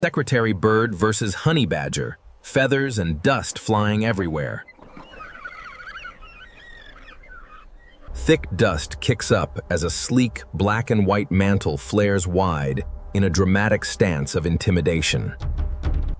Secretary bird versus honey badger, feathers and dust flying everywhere. Thick dust kicks up as a sleek black and white mantle flares wide in a dramatic stance of intimidation.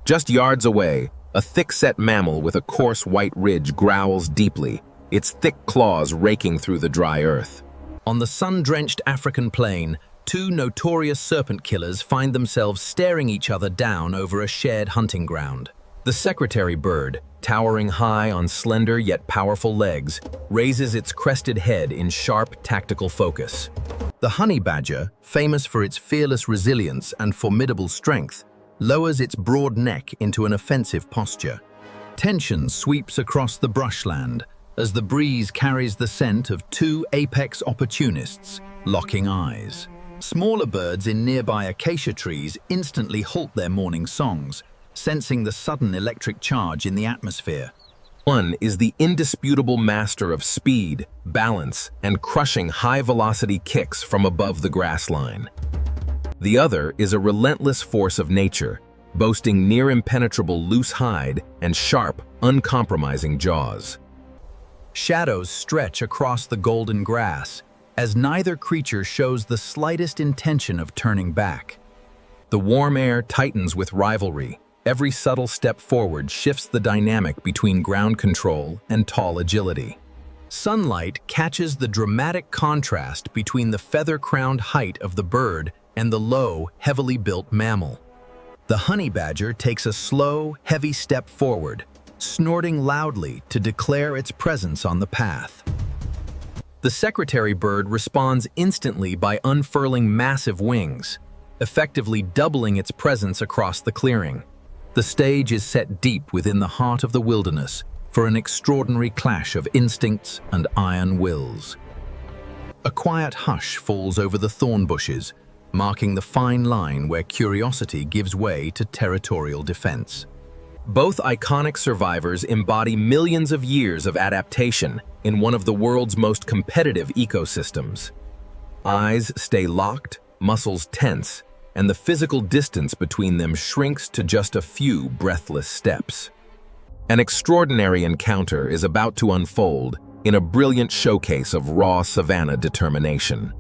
Just yards away, a thick-set mammal with a coarse white ridge growls deeply, its thick claws raking through the dry earth. On the sun-drenched African plain, two notorious serpent killers find themselves staring each other down over a shared hunting ground. The secretary bird, towering high on slender yet powerful legs, raises its crested head in sharp tactical focus. The honey badger, famous for its fearless resilience and formidable strength, lowers its broad neck into an offensive posture. Tension sweeps across the brushland as the breeze carries the scent of two apex opportunists, locking eyes. Smaller birds in nearby acacia trees instantly halt their morning songs, sensing the sudden electric charge in the atmosphere. One is the indisputable master of speed, balance, and crushing high-velocity kicks from above the grass line. The other is a relentless force of nature, boasting near-impenetrable loose hide and sharp, uncompromising jaws. Shadows stretch across the golden grass, as neither creature shows the slightest intention of turning back. The warm air tightens with rivalry. Every subtle step forward shifts the dynamic between ground control and tall agility. Sunlight catches the dramatic contrast between the feather-crowned height of the bird and the low, heavily built mammal. The honey badger takes a slow, heavy step forward, snorting loudly to declare its presence on the path. The secretary bird responds instantly by unfurling massive wings, effectively doubling its presence across the clearing. The stage is set deep within the heart of the wilderness for an extraordinary clash of instincts and iron wills. A quiet hush falls over the thorn bushes, marking the fine line where curiosity gives way to territorial defense. Both iconic survivors embody millions of years of adaptation in one of the world's most competitive ecosystems. Eyes stay locked, muscles tense, and the physical distance between them shrinks to just a few breathless steps. An extraordinary encounter is about to unfold in a brilliant showcase of raw savanna determination.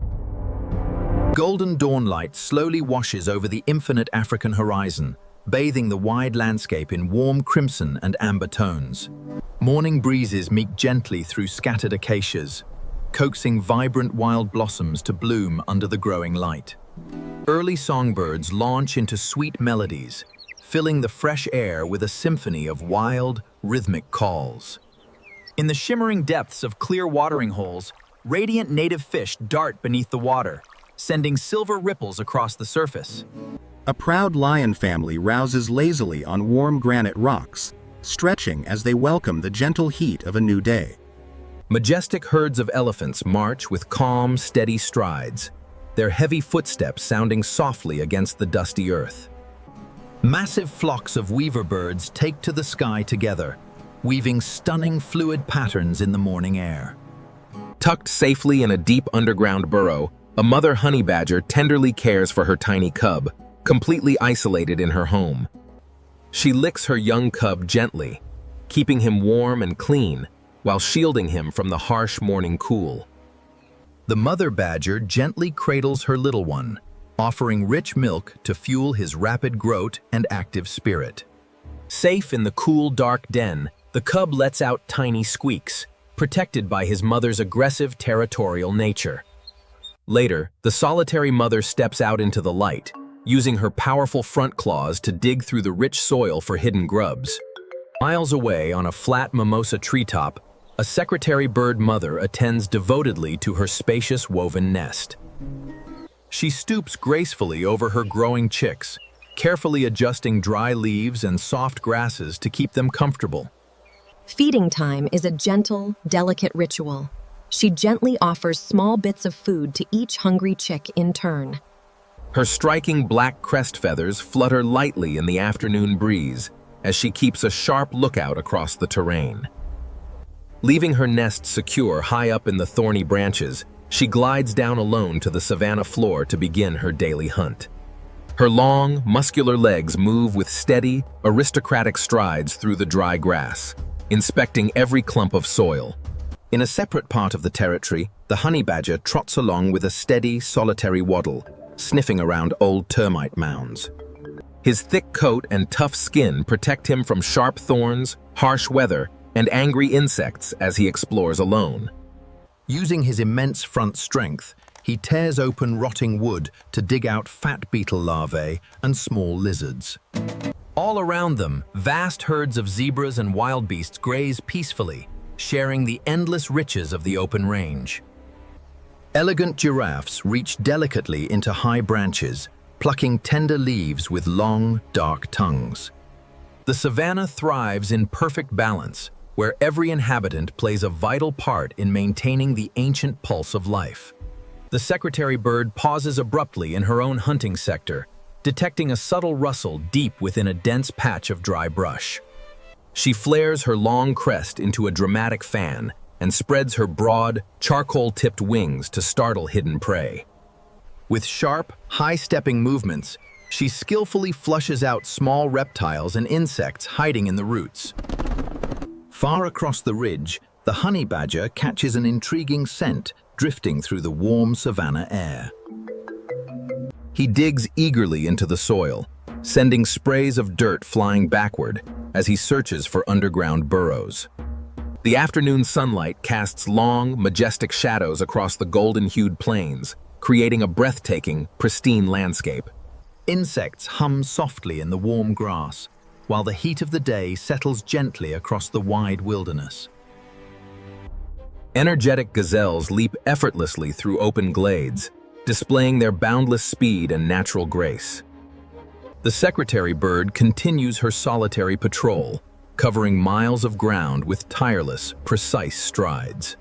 Golden dawnlight slowly washes over the infinite African horizon, bathing the wide landscape in warm crimson and amber tones. Morning breezes meet gently through scattered acacias, coaxing vibrant wild blossoms to bloom under the growing light. Early songbirds launch into sweet melodies, filling the fresh air with a symphony of wild, rhythmic calls. In the shimmering depths of clear watering holes, radiant native fish dart beneath the water, sending silver ripples across the surface. A proud lion family rouses lazily on warm granite rocks, stretching as they welcome the gentle heat of a new day. Majestic herds of elephants march with calm, steady strides, their heavy footsteps sounding softly against the dusty earth. Massive flocks of weaver birds take to the sky together, weaving stunning fluid patterns in the morning air. Tucked safely in a deep underground burrow, a mother honey badger tenderly cares for her tiny cub, completely isolated in her home. She licks her young cub gently, keeping him warm and clean while shielding him from the harsh morning cool. The mother badger gently cradles her little one, offering rich milk to fuel his rapid growth and active spirit. Safe in the cool, dark den, the cub lets out tiny squeaks, protected by his mother's aggressive territorial nature. Later, the solitary mother steps out into the light, using her powerful front claws to dig through the rich soil for hidden grubs. Miles away on a flat mimosa treetop, a secretary bird mother attends devotedly to her spacious woven nest. She stoops gracefully over her growing chicks, carefully adjusting dry leaves and soft grasses to keep them comfortable. Feeding time is a gentle, delicate ritual. She gently offers small bits of food to each hungry chick in turn. Her striking black crest feathers flutter lightly in the afternoon breeze as she keeps a sharp lookout across the terrain. Leaving her nest secure high up in the thorny branches, she glides down alone to the savanna floor to begin her daily hunt. Her long, muscular legs move with steady, aristocratic strides through the dry grass, inspecting every clump of soil. In a separate part of the territory, the honey badger trots along with a steady, solitary waddle, sniffing around old termite mounds. His thick coat and tough skin protect him from sharp thorns, harsh weather, and angry insects as he explores alone. Using his immense front strength, he tears open rotting wood to dig out fat beetle larvae and small lizards. All around them, vast herds of zebras and wild beasts graze peacefully, sharing the endless riches of the open range. Elegant giraffes reach delicately into high branches, plucking tender leaves with long, dark tongues. The savanna thrives in perfect balance, where every inhabitant plays a vital part in maintaining the ancient pulse of life. The secretary bird pauses abruptly in her own hunting sector, detecting a subtle rustle deep within a dense patch of dry brush. She flares her long crest into a dramatic fan and spreads her broad, charcoal-tipped wings to startle hidden prey. With sharp, high-stepping movements, she skillfully flushes out small reptiles and insects hiding in the roots. Far across the ridge, the honey badger catches an intriguing scent drifting through the warm savanna air. He digs eagerly into the soil, sending sprays of dirt flying backward as he searches for underground burrows. The afternoon sunlight casts long, majestic shadows across the golden-hued plains, creating a breathtaking, pristine landscape. Insects hum softly in the warm grass, while the heat of the day settles gently across the wide wilderness. Energetic gazelles leap effortlessly through open glades, displaying their boundless speed and natural grace. The secretary bird continues her solitary patrol, covering miles of ground with tireless, precise strides.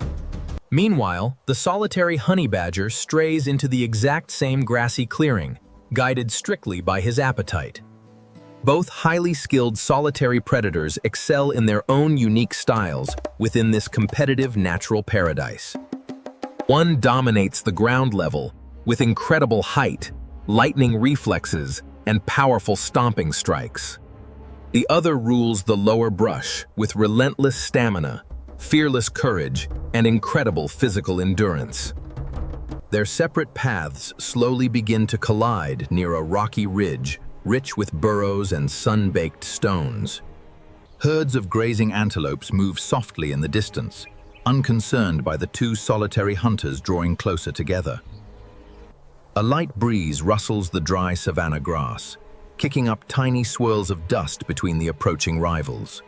Meanwhile, the solitary honey badger strays into the exact same grassy clearing, guided strictly by his appetite. Both highly skilled solitary predators excel in their own unique styles within this competitive natural paradise. One dominates the ground level with incredible height, lightning reflexes, and powerful stomping strikes. The other rules the lower brush with relentless stamina, fearless courage, and incredible physical endurance. Their separate paths slowly begin to collide near a rocky ridge, rich with burrows and sun-baked stones. Herds of grazing antelopes move softly in the distance, unconcerned by the two solitary hunters drawing closer together. A light breeze rustles the dry savanna grass, kicking up tiny swirls of dust between the approaching rivals.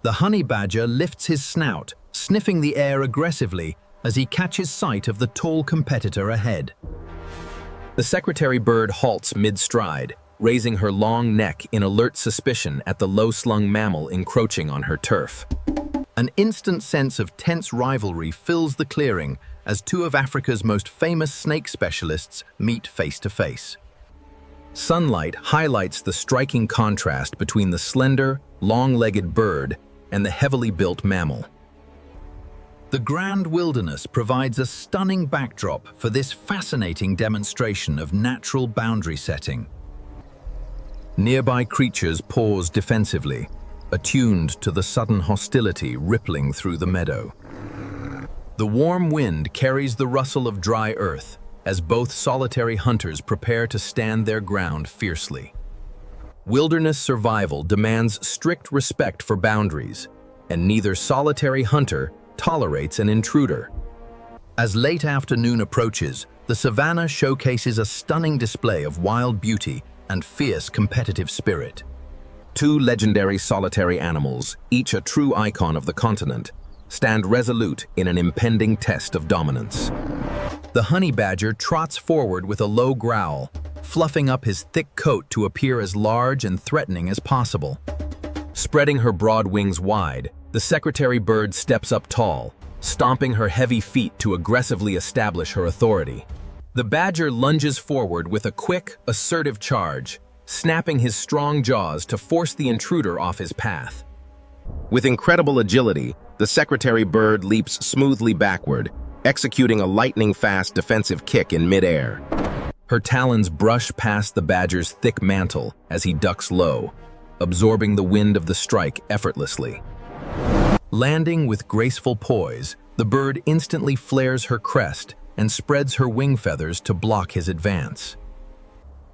The honey badger lifts his snout, sniffing the air aggressively as he catches sight of the tall competitor ahead. The secretary bird halts mid-stride, raising her long neck in alert suspicion at the low-slung mammal encroaching on her turf. An instant sense of tense rivalry fills the clearing as two of Africa's most famous snake specialists meet face to face. Sunlight highlights the striking contrast between the slender, long-legged bird and the heavily built mammal. The grand wilderness provides a stunning backdrop for this fascinating demonstration of natural boundary setting. Nearby creatures pause defensively, attuned to the sudden hostility rippling through the meadow. The warm wind carries the rustle of dry earth as both solitary hunters prepare to stand their ground fiercely. Wilderness survival demands strict respect for boundaries, and neither solitary hunter tolerates an intruder. As late afternoon approaches, the savanna showcases a stunning display of wild beauty and fierce competitive spirit. Two legendary solitary animals, each a true icon of the continent, stand resolute in an impending test of dominance. The honey badger trots forward with a low growl, fluffing up his thick coat to appear as large and threatening as possible. Spreading her broad wings wide, the secretary bird steps up tall, stomping her heavy feet to aggressively establish her authority. The badger lunges forward with a quick, assertive charge, snapping his strong jaws to force the intruder off his path. With incredible agility, the secretary bird leaps smoothly backward, executing a lightning-fast defensive kick in midair. Her talons brush past the badger's thick mantle as he ducks low, absorbing the wind of the strike effortlessly. Landing with graceful poise, the bird instantly flares her crest and spreads her wing feathers to block his advance.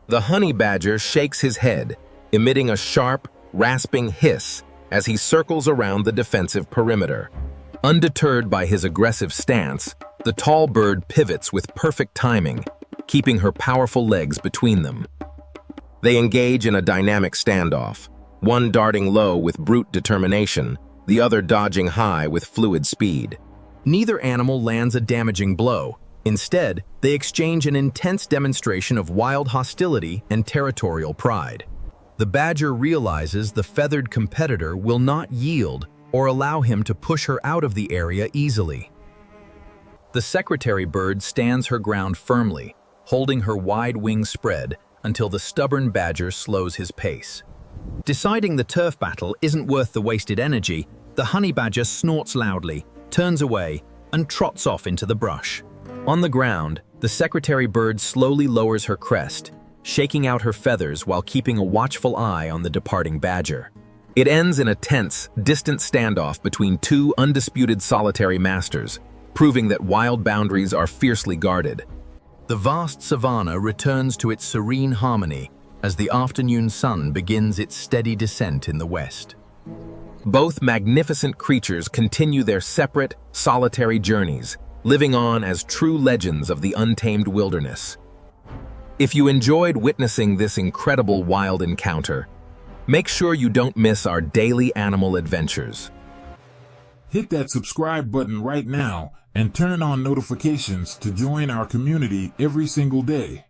The honey badger shakes his head, emitting a sharp, rasping hiss as he circles around the defensive perimeter. Undeterred by his aggressive stance, the tall bird pivots with perfect timing, keeping her powerful legs between them. They engage in a dynamic standoff, one darting low with brute determination, the other dodging high with fluid speed. Neither animal lands a damaging blow. Instead, they exchange an intense demonstration of wild hostility and territorial pride. The badger realizes the feathered competitor will not yield or allow him to push her out of the area easily. The secretary bird stands her ground firmly, holding her wide wings spread until the stubborn badger slows his pace. Deciding the turf battle isn't worth the wasted energy, the honey badger snorts loudly, turns away, and trots off into the brush. On the ground, the secretary bird slowly lowers her crest, shaking out her feathers while keeping a watchful eye on the departing badger. It ends in a tense, distant standoff between two undisputed solitary masters, proving that wild boundaries are fiercely guarded. The vast savanna returns to its serene harmony as the afternoon sun begins its steady descent in the west. Both magnificent creatures continue their separate, solitary journeys, living on as true legends of the untamed wilderness. If you enjoyed witnessing this incredible wild encounter, make sure you don't miss our daily animal adventures. Hit that subscribe button right now and turn on notifications to join our community every single day.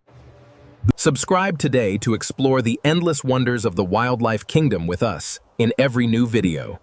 Subscribe today to explore the endless wonders of the wildlife kingdom with us in every new video.